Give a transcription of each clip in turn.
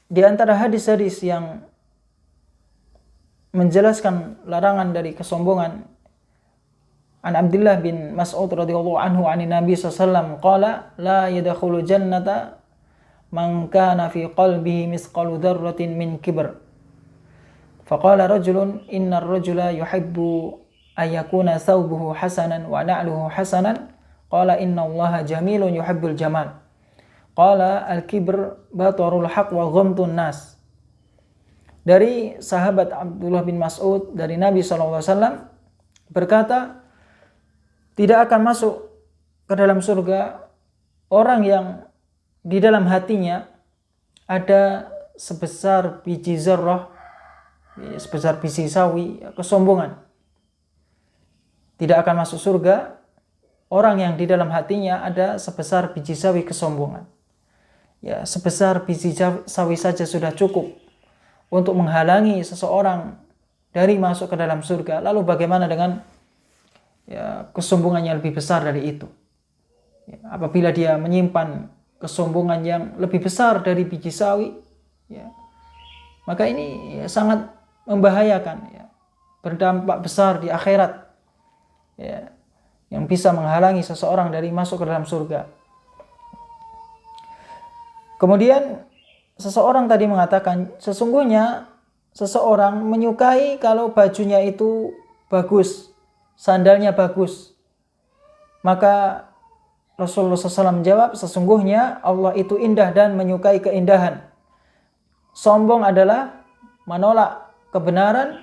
Di antara hadis-hadis yang menjelaskan larangan dari kesombongan, an Abdullah bin Mas'ud radhiyallahu anhu an Nabi sallallahu qala la yadkhulu jannata man kana fi qalbihi misqalu dzarratin min kibr. Faqala rajulun innar rajula yuhibbu ayakuna thawbuhu hasanan wa na'luhu hasanan. Qala innallaha jamilun yuhibbul jamal. Qala al-kibr batarul haq wa ghamtun nas. Dari sahabat Abdullah bin Mas'ud dari Nabi SAW berkata, tidak akan masuk ke dalam surga orang yang di dalam hatinya ada sebesar biji zarrah, sebesar biji sawi, kesombongan. Tidak akan masuk surga orang yang di dalam hatinya ada sebesar biji sawi kesombongan. Ya, sebesar biji sawi saja sudah cukup untuk menghalangi seseorang dari masuk ke dalam surga. Lalu bagaimana dengan kesombongan yang lebih besar dari itu? Apabila dia menyimpan kesombongan yang lebih besar dari biji sawi, maka ini sangat membahayakan, berdampak besar di akhirat, yang bisa menghalangi seseorang dari masuk ke dalam surga. Kemudian seseorang tadi mengatakan, sesungguhnya seseorang menyukai kalau bajunya itu bagus, sandalnya bagus. Maka Rasulullah SAW menjawab, sesungguhnya Allah itu indah dan menyukai keindahan. Sombong adalah menolak kebenaran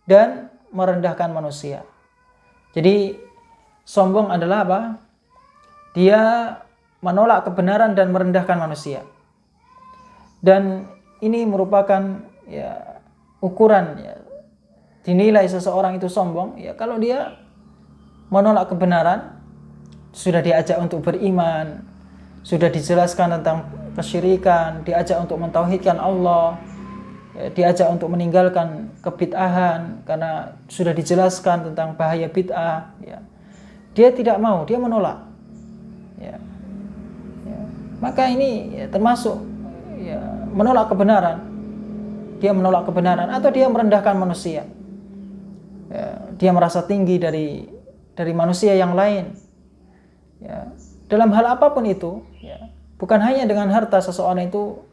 dan merendahkan manusia. Jadi sombong adalah apa? Dia menolak kebenaran dan merendahkan manusia. Dan ini merupakan ukuran, dinilai seseorang itu sombong kalau dia menolak kebenaran, sudah diajak untuk beriman, sudah dijelaskan tentang kesyirikan, diajak untuk mentauhidkan Allah, diajak untuk meninggalkan kebid'ahan karena sudah dijelaskan tentang bahaya bid'ah, dia tidak mau, dia menolak. Maka ini termasuk menolak kebenaran. Dia menolak kebenaran atau dia merendahkan manusia. Dia merasa tinggi dari manusia yang lain. Dalam hal apapun itu, bukan hanya dengan harta seseorang itu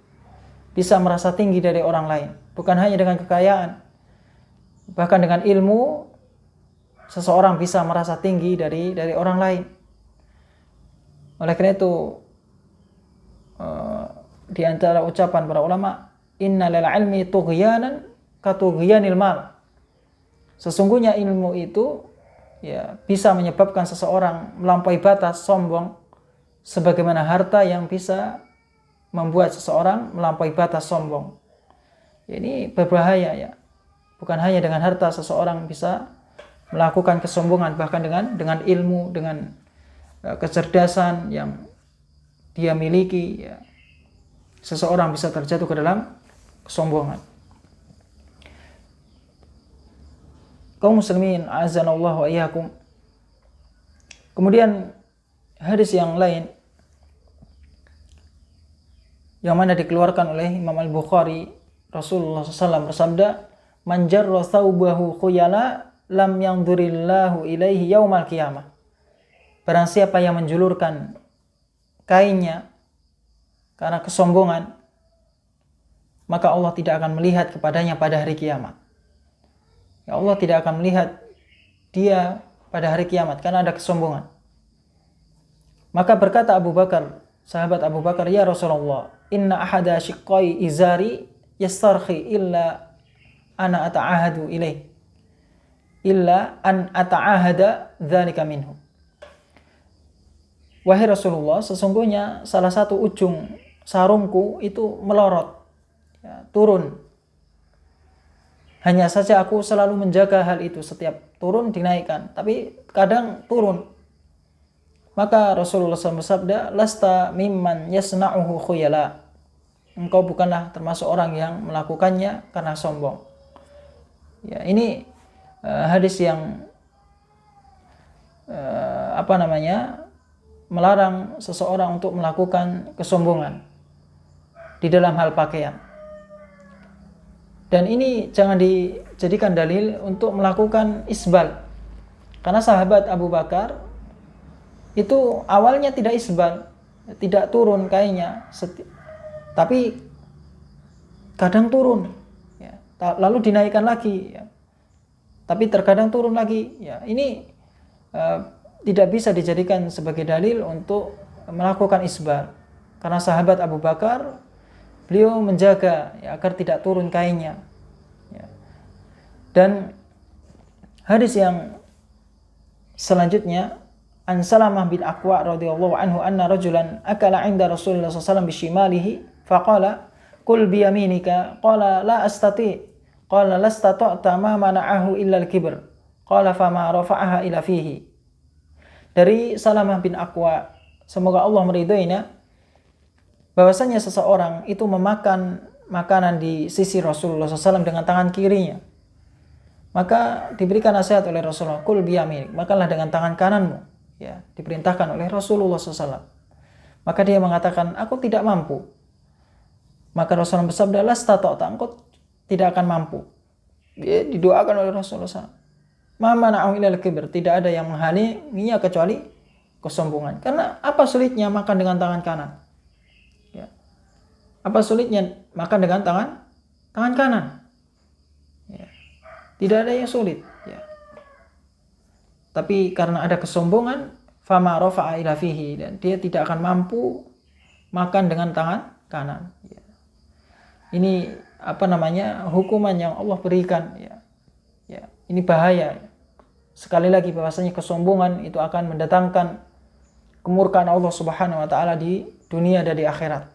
bisa merasa tinggi dari orang lain, bukan hanya dengan kekayaan, bahkan dengan ilmu seseorang bisa merasa tinggi dari orang lain. Oleh karena itu, di antara ucapan para ulama, innal ilmi tughyanan katughyanil mal. Sesungguhnya ilmu itu bisa menyebabkan seseorang melampaui batas, sombong, sebagaimana harta yang bisa membuat seseorang melampaui batas, sombong. Ini berbahaya, bukan hanya dengan harta seseorang bisa melakukan kesombongan, bahkan dengan ilmu, dengan kecerdasan yang dia miliki, seseorang bisa terjatuh ke dalam kesombongan. Kaum muslimin azanallahu wa iyyakum. Kemudian hadis yang lain yang mana dikeluarkan oleh Imam Al-Bukhari, Rasulullah SAW bersabda, man jarra thawbahu khuyala lam yanzurillahu ilaihi yaumal qiyamah. Barang siapa yang menjulurkan kainnya karena kesombongan, maka Allah tidak akan melihat kepadanya pada hari kiamat. Allah tidak akan melihat dia pada hari kiamat karena ada kesombongan. Maka berkata Abu Bakar, sahabat Abu Bakar, ya Rasulullah, inna ahada shiqqai izari yastarhi illa ana ata'ahadu ilaih, illa an ata'ahada dzalika minhu. Wahai Rasulullah, sesungguhnya salah satu ujung sarungku itu melorot, turun. Hanya saja aku selalu menjaga hal itu, setiap turun dinaikkan, tapi kadang turun. Maka Rasulullah SAW bersabda, lasta mimman yasna'uhu khuyala. Engkau bukanlah termasuk orang yang melakukannya karena sombong. Ini hadis yang melarang seseorang untuk melakukan kesombongan di dalam hal pakaian. Dan ini jangan dijadikan dalil untuk melakukan isbal. Karena sahabat Abu Bakar itu awalnya tidak isbal, tidak turun kainnya, tapi kadang turun, ya. Lalu dinaikkan lagi, ya. Tapi terkadang turun lagi. Ya, ini tidak bisa dijadikan sebagai dalil untuk melakukan isbal. Karena sahabat Abu Bakar, beliau menjaga, ya, agar tidak turun kainnya. Ya. Dan hadis yang selanjutnya, an Salamah bin Aqwa radhiyallahu anhu anna rajulan akala 'inda Rasulullah sallallahu alaihi wasallam bishimalihi faqala qul bi yaminika qala la astati qala lastata'ta ma mana'ahu illa al-kibr qala fama rafa'aha ila fihi. Dari Salamah bin Aqwa, semoga Allah meridhoinya, bahwasanya seseorang itu memakan makanan di sisi Rasulullah SAW dengan tangan kirinya, maka diberikan nasihat oleh Rasulullah, kul biyaminik, makanlah dengan tangan kananmu, ya, diperintahkan oleh Rasulullah SAW. Maka dia mengatakan, aku tidak mampu. Maka Rasulullah bersabda, lastata'ta, engkau tidak akan mampu. Dia didoakan oleh Rasulullah SAW. Ma mana'ahu ilal kibr, tidak ada yang menghalanginya kecuali kesombongan. Karena apa sulitnya makan dengan tangan kanan? Ya. Apa sulitnya makan dengan tangan kanan? Ya. Tidak ada yang sulit, ya. Tapi karena ada kesombongan, fama rafa'a ila fihi, dan dia tidak akan mampu makan dengan tangan kanan, ya. Ini hukuman yang Allah berikan, ya. Ya, ini bahaya. Sekali lagi bahwasanya kesombongan itu akan mendatangkan kemurkaan Allah Subhanahu wa taala di dunia dan di akhirat.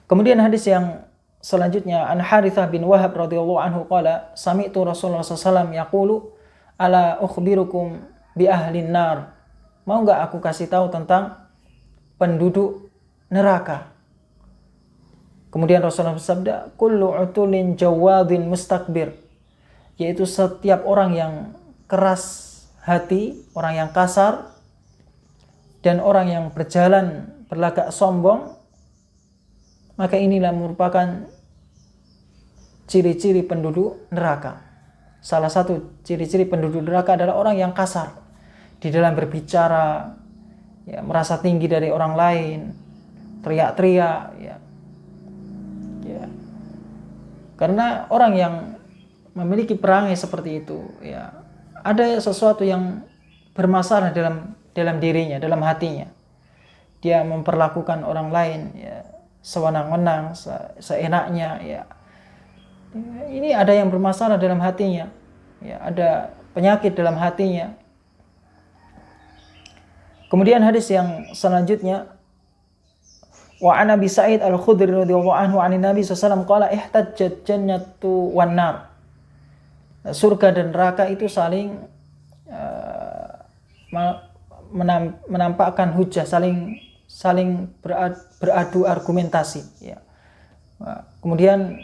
Kemudian hadis yang selanjutnya, an Harithah bin Wahab radhiyallahu anhu qala sami'tu Rasulullah sallallahu alaihi wasallam yaqulu ala ukhbirukum bi ahlin nar. Mau enggak aku kasih tahu tentang penduduk neraka? Kemudian Rasulullah bersabda, kullu utulin jawadin mustakbir, yaitu setiap orang yang keras hati, orang yang kasar, dan orang yang berjalan berlagak sombong, maka inilah merupakan ciri-ciri penduduk neraka. Salah satu ciri-ciri penduduk neraka adalah orang yang kasar di dalam berbicara, ya, merasa tinggi dari orang lain, teriak-teriak, ya. Ya. Karena orang yang memiliki perangai seperti itu, ya, ada sesuatu yang bermasalah dalam dirinya, dalam hatinya. Dia memperlakukan orang lain, ya, sewenang-wenang, seenaknya, ya. Ini ada yang bermasalah dalam hatinya, ya, ada penyakit dalam hatinya. Kemudian hadis yang selanjutnya, wa an Abi Sa'id Al-Khudri radhiyallahu anhu 'anin Nabi sallallahu alaihi wasallam qala ihtajjat jannatu wan nar. Surga dan neraka itu saling menampakkan hujah, saling beradu argumentasi, ya. Kemudian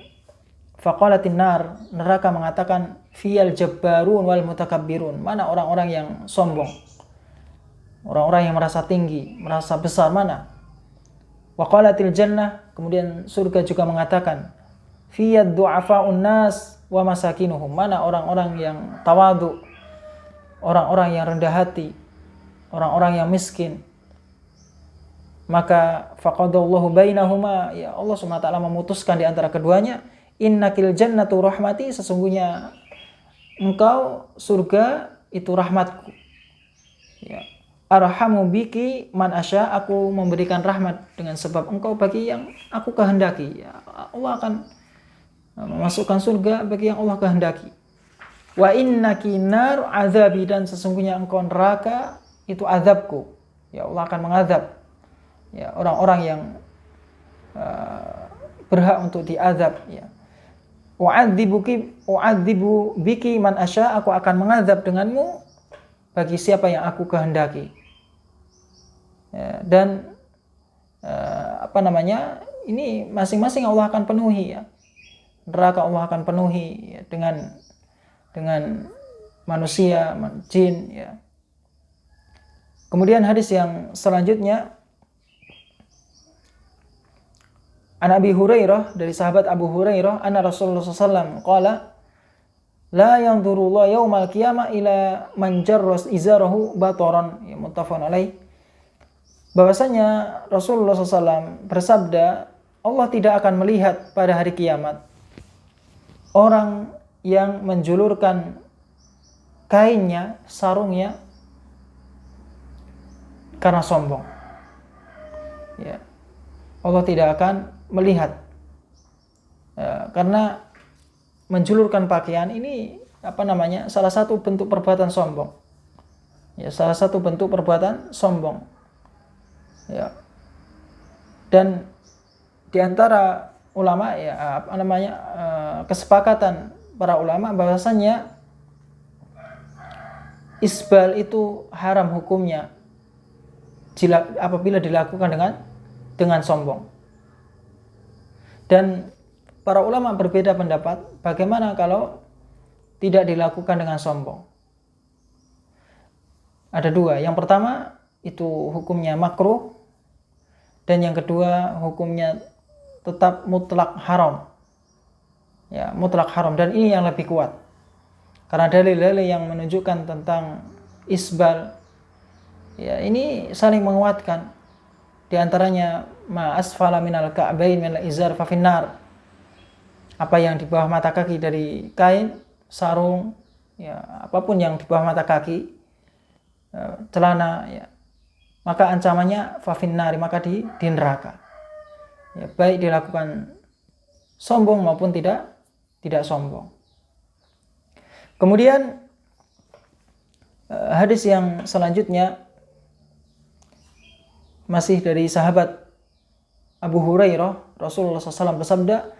faqalatin nar, neraka mengatakan fiyal jabbarun wal mutakabbirun, mana orang-orang yang sombong, orang-orang yang merasa tinggi, merasa besar, mana? Waqalatil jannah, kemudian surga juga mengatakan fiyad du'afa'un nas wa masakinuhum, mana orang-orang yang tawadu, orang-orang yang rendah hati, orang-orang yang miskin. Maka faqadallahu bainahuma, ya, Allah SWT memutuskan di antara keduanya, innakil jannatu rahmati, sesungguhnya engkau surga itu rahmatku, ya. Arhamu biki man asya, aku memberikan rahmat dengan sebab engkau bagi yang aku kehendaki, ya. Allah akan memasukkan surga bagi yang Allah kehendaki. Wa innaki nar azabi, dan sesungguhnya engkau neraka itu azabku, ya, Allah akan mengadab, ya, orang-orang yang berhak untuk diazab, ya. U'adzibu biki man asya, aku akan mengazab denganmu bagi siapa yang aku kehendaki, ya. Dan ini masing-masing Allah akan penuhi, ya. Neraka Allah akan penuhi, ya, dengan manusia, jin, ya. Kemudian hadis yang selanjutnya, An Abi Hurairah, dari sahabat Abu Hurairah, anna Rasulullah SAW qala la yanzurullahu yaumal qiyamah ila man jarras izarahu bataran, ya, muttafaqun alaih. Bahwasanya Rasulullah SAW bersabda, Allah tidak akan melihat pada hari kiamat orang yang menjulurkan kainnya, sarungnya karena sombong. Ya. Allah tidak akan melihat, ya, karena menjulurkan pakaian ini salah satu bentuk perbuatan sombong. Ya, salah satu bentuk perbuatan sombong. Ya. Dan di antara ulama, ya, kesepakatan para ulama bahwasanya isbal itu haram hukumnya apabila dilakukan dengan sombong. Dan para ulama berbeda pendapat bagaimana kalau tidak dilakukan dengan sombong. Ada dua. Yang pertama itu hukumnya makruh, dan yang kedua hukumnya tetap mutlak haram. Ya, mutlak haram, dan ini yang lebih kuat. Karena dalil-dalil yang menunjukkan tentang isbal, ya, ini saling menguatkan. Di antaranya ma asfala minal ka'bain minal izar fa finnar. Apa yang di bawah mata kaki dari kain, sarung, ya, apapun yang di bawah mata kaki, celana, ya, maka ancamannya fa finnar, maka di neraka. Ya, baik dilakukan sombong maupun tidak sombong. Kemudian hadis yang selanjutnya masih dari sahabat Abu Hurairah, Rasulullah SAW bersabda,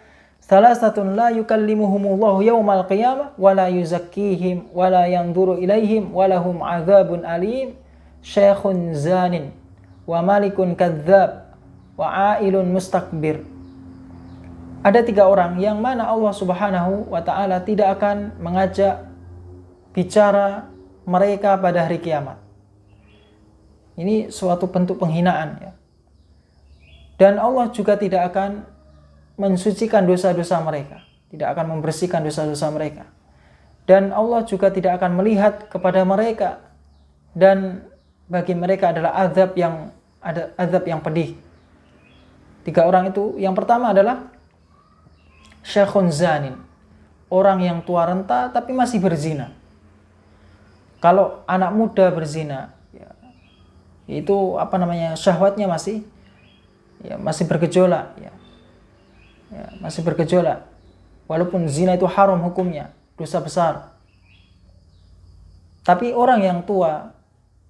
"Thalathatun la yukallimuhumullahu yawmal qiyamah wa la yuzakkihim wa la yanzuru ilaihim wa lahum 'adzabun alim, syekhun zanin wa malikun kadzdzab wa 'ailun mustakbir." Ada 3 orang yang mana Allah Subhanahu wa taala tidak akan mengajak bicara mereka pada hari kiamat. Ini suatu bentuk penghinaan, ya. Dan Allah juga tidak akan mensucikan dosa-dosa mereka, tidak akan membersihkan dosa-dosa mereka. Dan Allah juga tidak akan melihat kepada mereka, dan bagi mereka adalah azab yang pedih. 3 orang itu, yang pertama adalah syekhun zanin, orang yang tua renta tapi masih berzina. Kalau anak muda berzina, itu syahwatnya masih bergejolak, ya, masih bergejolak, walaupun zina itu haram hukumnya, dosa besar. Tapi orang yang tua,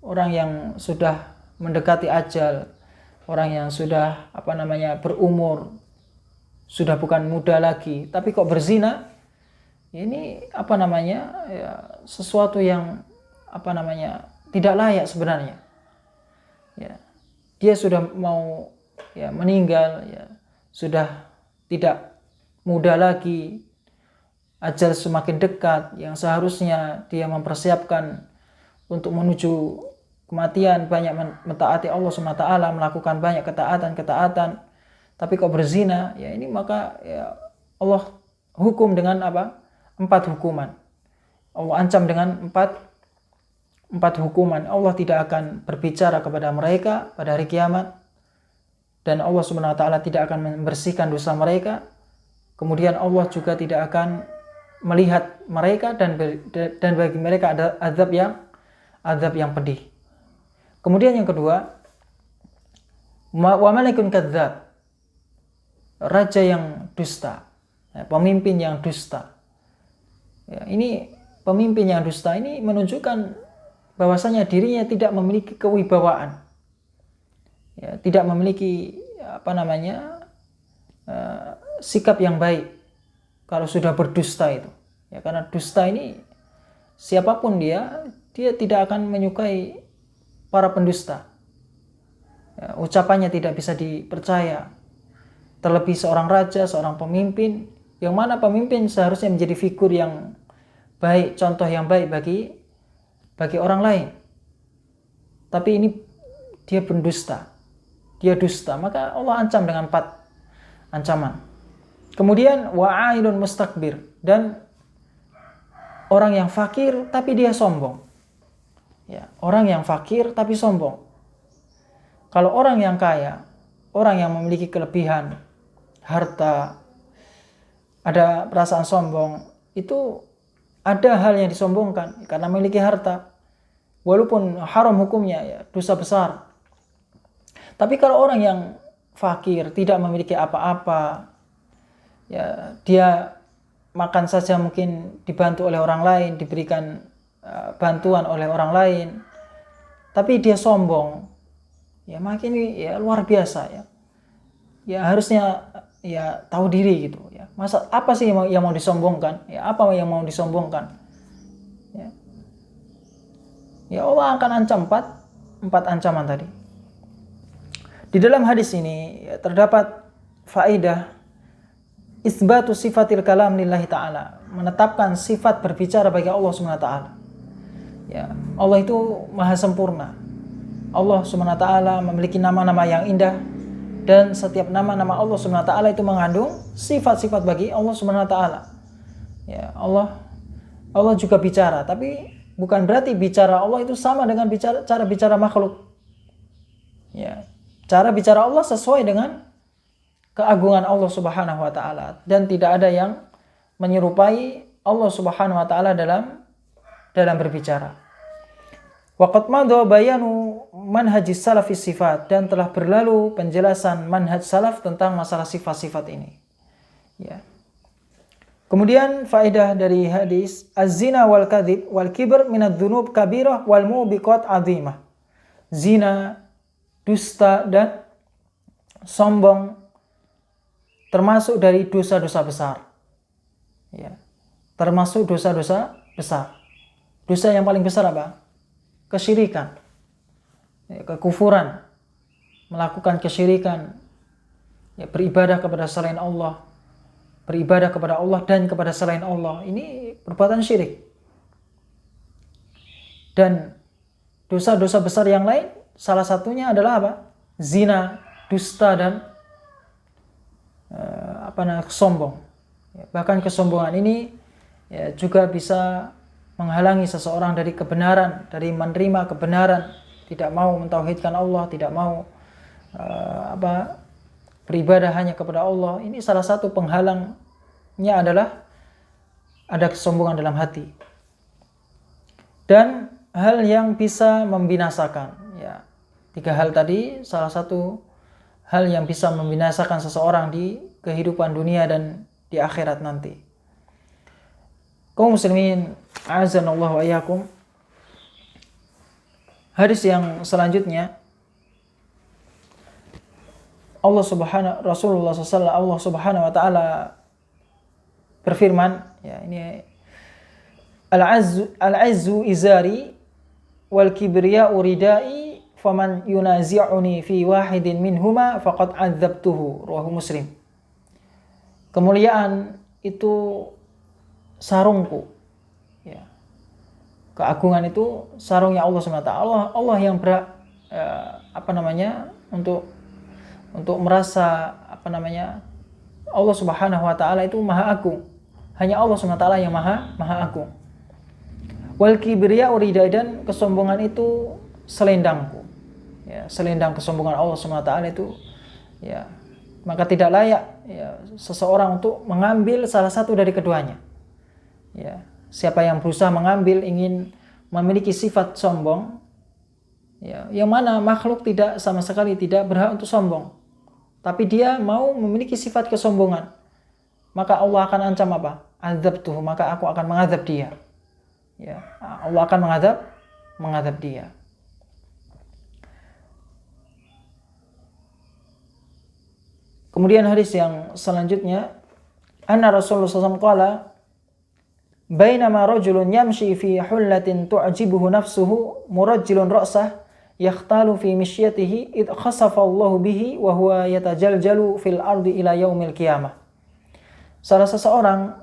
orang yang sudah mendekati ajal, orang yang sudah berumur, sudah bukan muda lagi, tapi kok berzina, ini sesuatu yang tidak layak sebenarnya. Ya, dia sudah mau, ya, meninggal, ya, sudah tidak muda lagi, ajal semakin dekat, yang seharusnya dia mempersiapkan untuk menuju kematian, banyak mentaati Allah SWT, melakukan banyak ketaatan, tapi kok berzina, ya, ini maka, ya, Allah hukum dengan 4 hukuman. Allah ancam dengan 4 hukuman. Allah tidak akan berbicara kepada mereka pada hari kiamat, dan Allah Subhanahu wa taala tidak akan membersihkan dosa mereka. Kemudian Allah juga tidak akan melihat mereka, dan bagi mereka ada azab yang pedih. Kemudian yang kedua, wa malikun kadzdzab, raja yang dusta, ya, pemimpin yang dusta. Ya, ini pemimpin yang dusta ini menunjukkan bahwasanya dirinya tidak memiliki kewibawaan, ya, tidak memiliki sikap yang baik kalau sudah berdusta itu, ya, karena dusta ini siapapun dia tidak akan menyukai para pendusta, ya, ucapannya tidak bisa dipercaya, terlebih seorang raja, seorang pemimpin, yang mana pemimpin seharusnya menjadi figur yang baik, contoh yang baik bagi orang lain. Tapi ini dia pendusta, dia dusta, maka Allah ancam dengan ancaman. Kemudian wa'ailun mustakbir, dan orang yang fakir tapi dia sombong. Ya, orang yang fakir tapi sombong. Kalau orang yang kaya, orang yang memiliki kelebihan harta, ada perasaan sombong, itu ada hal yang disombongkan karena memiliki harta. Walaupun haram hukumnya, ya, dosa besar. Tapi kalau orang yang fakir, tidak memiliki apa-apa, ya, dia makan saja mungkin dibantu oleh orang lain, diberikan bantuan oleh orang lain, tapi dia sombong, ya makin ya luar biasa, ya. Ya harusnya ya tahu diri gitu, ya. Masa apa sih yang mau disombongkan? Ya apa yang mau disombongkan? Ya, ya Allah akan ancam empat ancaman tadi. Di dalam hadis ini ya, terdapat faedah isbatu sifatil kalam lillahi ta'ala, menetapkan sifat berbicara bagi Allah Subhanahu wa taala. Ya, Allah itu maha sempurna. Allah Subhanahu wa taala memiliki nama-nama yang indah, dan setiap nama-nama Allah Subhanahu wa taala itu mengandung sifat-sifat bagi Allah Subhanahu wa taala. Ya, Allah juga bicara, tapi bukan berarti bicara Allah itu sama dengan cara bicara makhluk. Ya, cara bicara Allah sesuai dengan keagungan Allah Subhanahu wa taala, dan tidak ada yang menyerupai Allah Subhanahu wa taala dalam berbicara. Waqad madha bayanu manhajis salafis sifat, dan telah berlalu penjelasan manhaj salaf tentang masalah sifat-sifat ini. Ya. Kemudian faedah dari hadis, az-zina wal kadhib wal kibr minadz dzunub kabirah wal mubiqat azimah. Zina, dusta, dan sombong termasuk dari dosa-dosa besar. Ya. Termasuk dosa-dosa besar. Dosa yang paling besar apa? Kesyirikan, ya, kekufuran, melakukan kesyirikan, ya, beribadah kepada selain Allah, beribadah kepada Allah dan kepada selain Allah, ini perbuatan syirik. Dan dosa-dosa besar yang lain, salah satunya adalah apa? Zina, dusta, dan sombong. Ya, bahkan kesombongan ini ya, juga bisa menghalangi seseorang dari kebenaran, dari menerima kebenaran, tidak mau mentauhidkan Allah, tidak mau beribadah hanya kepada Allah. Ini salah satu penghalangnya adalah ada kesombongan dalam hati. Dan hal yang bisa membinasakan, ya, 3 hal tadi, salah satu hal yang bisa membinasakan seseorang di kehidupan dunia dan di akhirat nanti. Kaum muslimin, a'azanallahu wa iyyakum. Hadis yang selanjutnya, Rasulullah SAW, Allah Subhanahu wa taala berfirman, ya, ini al-azzu izari wal kibriya'u ridai faman yunazi'uni fi wahidin minhuma faqad 'adzabtuhu, rawahu Muslim. Kemuliaan itu sarungku, ya. Keagungan itu sarungnya Allah SWT. Allah yang untuk merasa Allah Subhanahu wa taala itu maha agung. Hanya Allah SWT yang maha agung. Wal kibriya urida, dan kesombongan itu selendangku. Ya, selendang kesombongan Allah SWT itu, ya, maka tidak layak, ya, seseorang untuk mengambil salah satu dari keduanya. Ya, siapa yang berusaha mengambil, ingin memiliki sifat sombong, ya, yang mana makhluk sama sekali tidak berhak untuk sombong, tapi dia mau memiliki sifat kesombongan, maka Allah akan ancam apa? Adzabtuhu, maka aku akan mengadab dia. Ya, Allah akan mengadab dia. Kemudian hadis yang selanjutnya, anna Rasulullah SAW qala bainama rajulun yamshi fi hullatin tu'jibuhu nafsuhu murajjilun ra'sah yakhtalu fi mishyatihi id khasafa Allahu bihi wa huwa yatajaljalu fil ardi ila yaumil qiyamah. Salah seseorang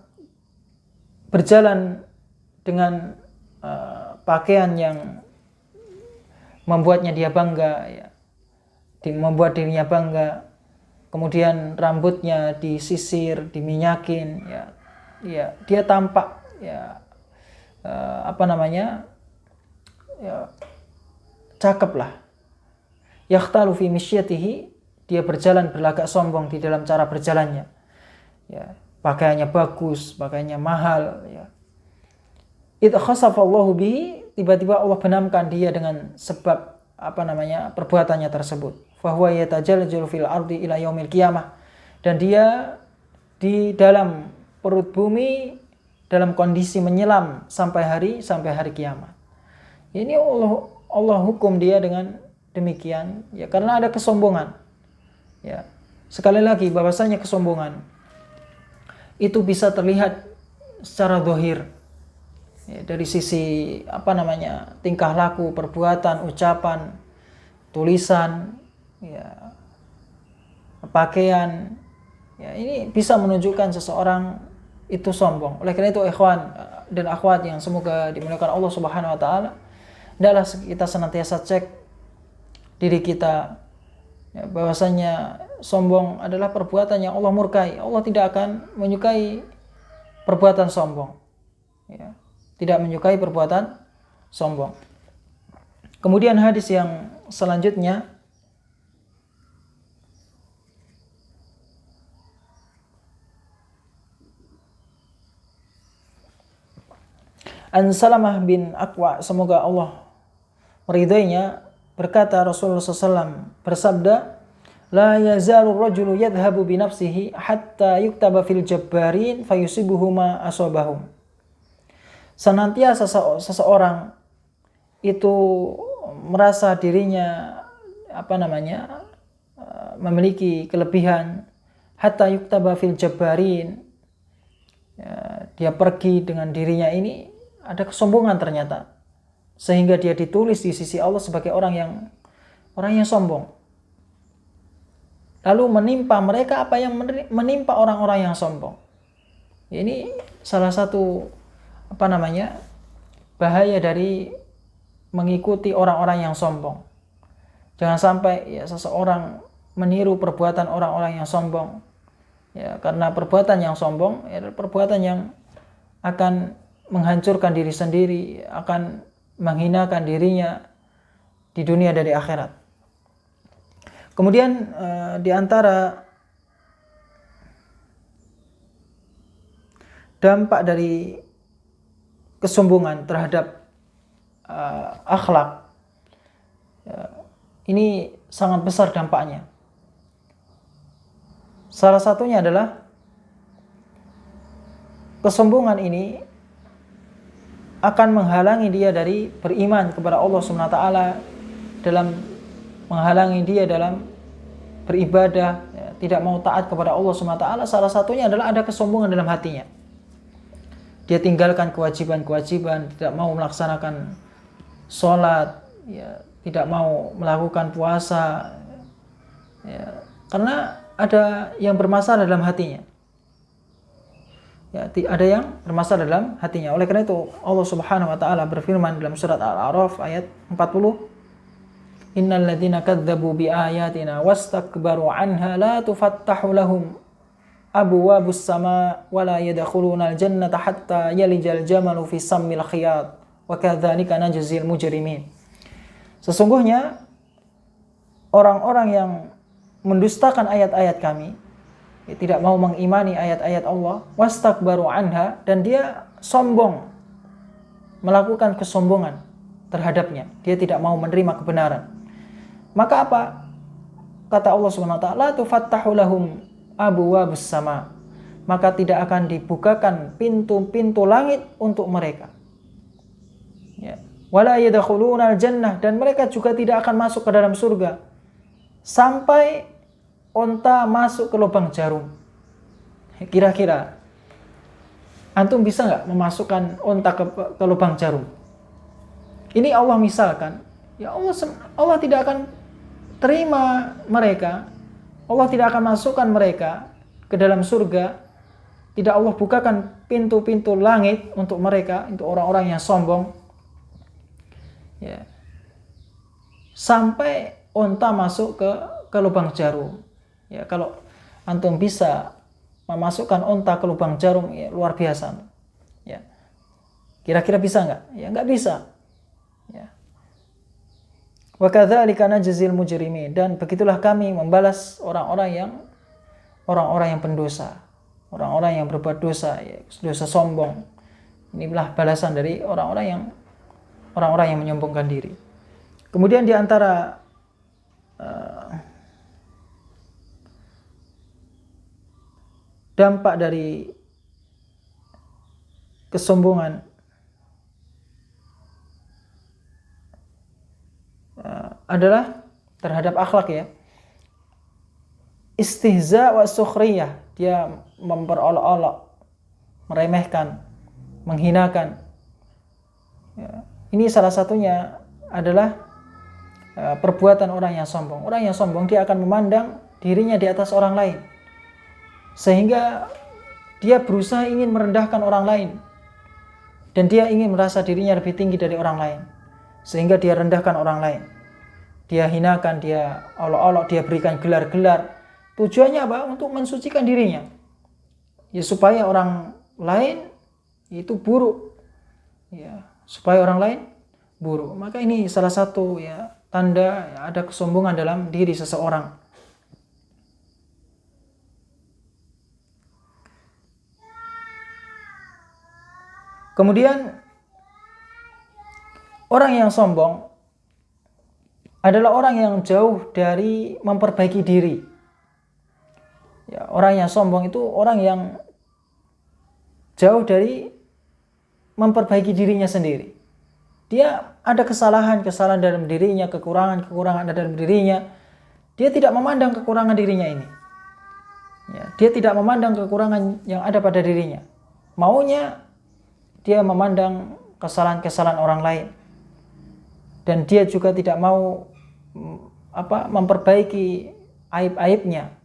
berjalan dengan pakaian yang membuatnya dia bangga, ya, membuat dirinya bangga, kemudian rambutnya disisir, diminyakin, ya dia tampak cakep lah. Yakhtalu fi misyatihi, dia berjalan berlagak sombong di dalam cara berjalannya. Ya, pakaiannya bagus, pakaiannya mahal, ya. Idh khasafallahu bihi, tiba-tiba Allah benamkan dia dengan sebab perbuatannya tersebut. Fahuwa yatajaljalu fil ardi ila yaumil qiyamah, dan dia di dalam perut bumi dalam kondisi menyelam sampai hari kiamat. Ini Allah hukum dia dengan demikian, ya, karena ada kesombongan. Ya, sekali lagi bahwasanya kesombongan itu bisa terlihat secara zahir, ya, dari sisi tingkah laku, perbuatan, ucapan, tulisan, ya, pakaian, ya, ini bisa menunjukkan seseorang itu sombong. Oleh karena itu, ikhwan dan akhwat yang semoga dimuliakan Allah Subhanahu wa taala, hendaklah kita senantiasa cek diri kita, ya, bahwasanya sombong adalah perbuatan yang Allah murkai. Allah tidak akan menyukai perbuatan sombong, ya, tidak menyukai perbuatan sombong. Kemudian hadis yang selanjutnya, An Salamah bin Aqwa, semoga Allah meridainya, berkata Rasulullah SAW bersabda, la yazalu rajulu yadhhabu bi nafsihi hatta yuktaba fil jabbarin fayusibuhu ma asabahum. Senantiasa seseorang itu merasa dirinya memiliki kelebihan, hatta yuktaba fil jabbarin, ya, dia pergi dengan dirinya ini ada kesombongan ternyata, sehingga dia ditulis di sisi Allah sebagai orang yang sombong. Lalu menimpa mereka apa yang menimpa orang-orang yang sombong. Ini salah satu bahaya dari mengikuti orang-orang yang sombong. Jangan sampai, ya, seseorang meniru perbuatan orang-orang yang sombong, ya, karena perbuatan yang sombong adalah perbuatan yang akan menghancurkan diri sendiri, akan menghinakan dirinya di dunia dari akhirat. Kemudian di antara dampak dari kesombongan terhadap akhlak, ya, ini sangat besar dampaknya. Salah satunya adalah kesombongan ini akan menghalangi dia dari beriman kepada Allah Subhanahu wa taala, dalam menghalangi dia dalam beribadah, ya, tidak mau taat kepada Allah Subhanahu wa taala. Salah satunya adalah ada kesombongan dalam hatinya. Dia tinggalkan kewajiban-kewajiban, tidak mau melaksanakan sholat, ya, tidak mau melakukan puasa, ya, karena ada yang bermasalah dalam hatinya. Ya, ada yang bermasalah dalam hatinya. Oleh karena itu Allah Subhanahu wa taala berfirman dalam surat Al-A'raf ayat 40, innal ladzina kadzdzabu biayatina wastakbaru anha la tufattahu lahum abwabus sama wa la yadkhulunal jannata hatta yalijal jamalu fi sammil khiyat wa kadzalika najzil mujrimin. Sesungguhnya orang-orang yang mendustakan ayat-ayat kami, tidak mau mengimani ayat-ayat Allah, wastakbaru anha, dan dia sombong, melakukan kesombongan terhadapnya, dia tidak mau menerima kebenaran. Maka apa? Kata Allah Subhanahu wa taala, tufattahu lahum abwabus sama, maka tidak akan dibukakan pintu-pintu langit untuk mereka. Ya. Wala yadkhulunal jannah, dan mereka juga tidak akan masuk ke dalam surga sampai onta masuk ke lubang jarum. Kira-kira antum bisa nggak memasukkan onta ke lubang jarum? Ini Allah misalkan, ya, Allah tidak akan terima mereka, Allah tidak akan masukkan mereka ke dalam surga, tidak Allah bukakan pintu-pintu langit untuk mereka, untuk orang-orang yang sombong, ya, sampai onta masuk ke lubang jarum. Ya, kalau antum bisa memasukkan unta ke lubang jarum, ya luar biasa. Ya. Kira-kira bisa nggak? Ya nggak bisa. Ya. Wa kadzalika najzil mujrimin, dan begitulah kami membalas orang-orang yang pendosa, orang-orang yang berbuat dosa, ya, dosa sombong. Inilah balasan dari orang-orang yang menyombongkan diri. Kemudian di antara dampak dari kesombongan adalah terhadap akhlak, ya. Istihza wa sukhriyah, dia memperolok-olok, meremehkan, menghinakan. Ya. Ini salah satunya adalah perbuatan orang yang sombong. Orang yang sombong dia akan memandang dirinya di atas orang lain, sehingga dia berusaha ingin merendahkan orang lain, dan dia ingin merasa dirinya lebih tinggi dari orang lain, sehingga dia rendahkan orang lain, dia hinakan, dia olok-olok, dia berikan gelar-gelar. Tujuannya apa? Untuk mensucikan dirinya, ya, supaya orang lain itu buruk, ya, supaya orang lain buruk. Maka ini salah satu, ya, tanda, ya, ada kesombongan dalam diri seseorang. Kemudian orang yang sombong adalah orang yang jauh dari memperbaiki diri. Ya, orang yang sombong itu orang yang jauh dari memperbaiki dirinya sendiri. Dia ada kesalahan dalam dirinya, kekurangan ada dalam dirinya. Dia tidak memandang kekurangan dirinya ini. Ya, dia tidak memandang kekurangan yang ada pada dirinya. Maunya dia memandang kesalahan-kesalahan orang lain. Dan dia juga tidak mau memperbaiki aib-aibnya.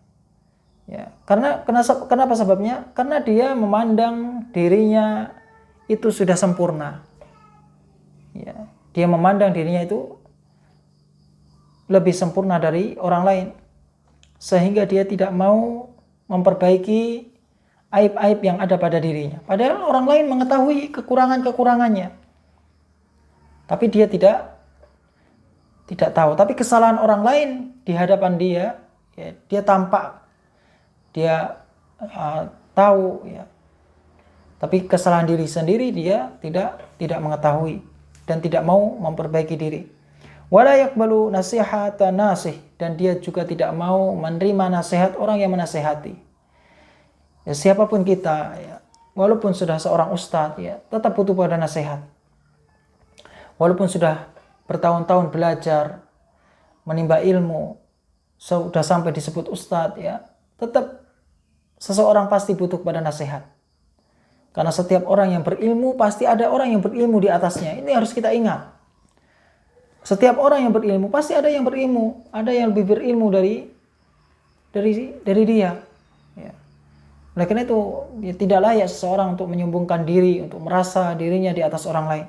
Ya, kenapa sebabnya? Karena dia memandang dirinya itu sudah sempurna. Ya, dia memandang dirinya itu lebih sempurna dari orang lain, sehingga dia tidak mau memperbaiki aib-aib yang ada pada dirinya. Padahal orang lain mengetahui kekurangan-kekurangannya, tapi dia tidak tahu. Tapi kesalahan orang lain di hadapan dia, ya, dia tampak, dia tahu, ya. Tapi kesalahan diri sendiri dia tidak mengetahui dan tidak mau memperbaiki diri. Wala yaqbalu nasihata nasih, dan dia juga tidak mau menerima nasihat orang yang menasihati. Ya, siapapun kita, ya, walaupun sudah seorang ustadz, ya, tetap butuh pada nasihat. Walaupun sudah bertahun-tahun belajar, menimba ilmu, sudah sampai disebut ustadz, ya, tetap seseorang pasti butuh pada nasihat. Karena setiap orang yang berilmu pasti ada orang yang berilmu di atasnya. Ini harus kita ingat. Setiap orang yang berilmu pasti ada yang berilmu, ada yang lebih berilmu dari dia. Ya. Oleh karena itu, ya, tidak layak seseorang untuk menyombongkan diri, untuk merasa dirinya di atas orang lain.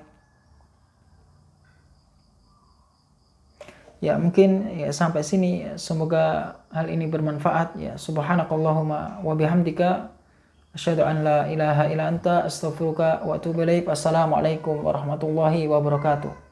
Ya, mungkin, ya, sampai sini. Semoga hal ini bermanfaat. Ya, subhanakallahumma wa bihamdika asyhadu an la ilaha illa anta astaghfiruka wa atubu ilaik. Assalamualaikum warahmatullahi wabarakatuh.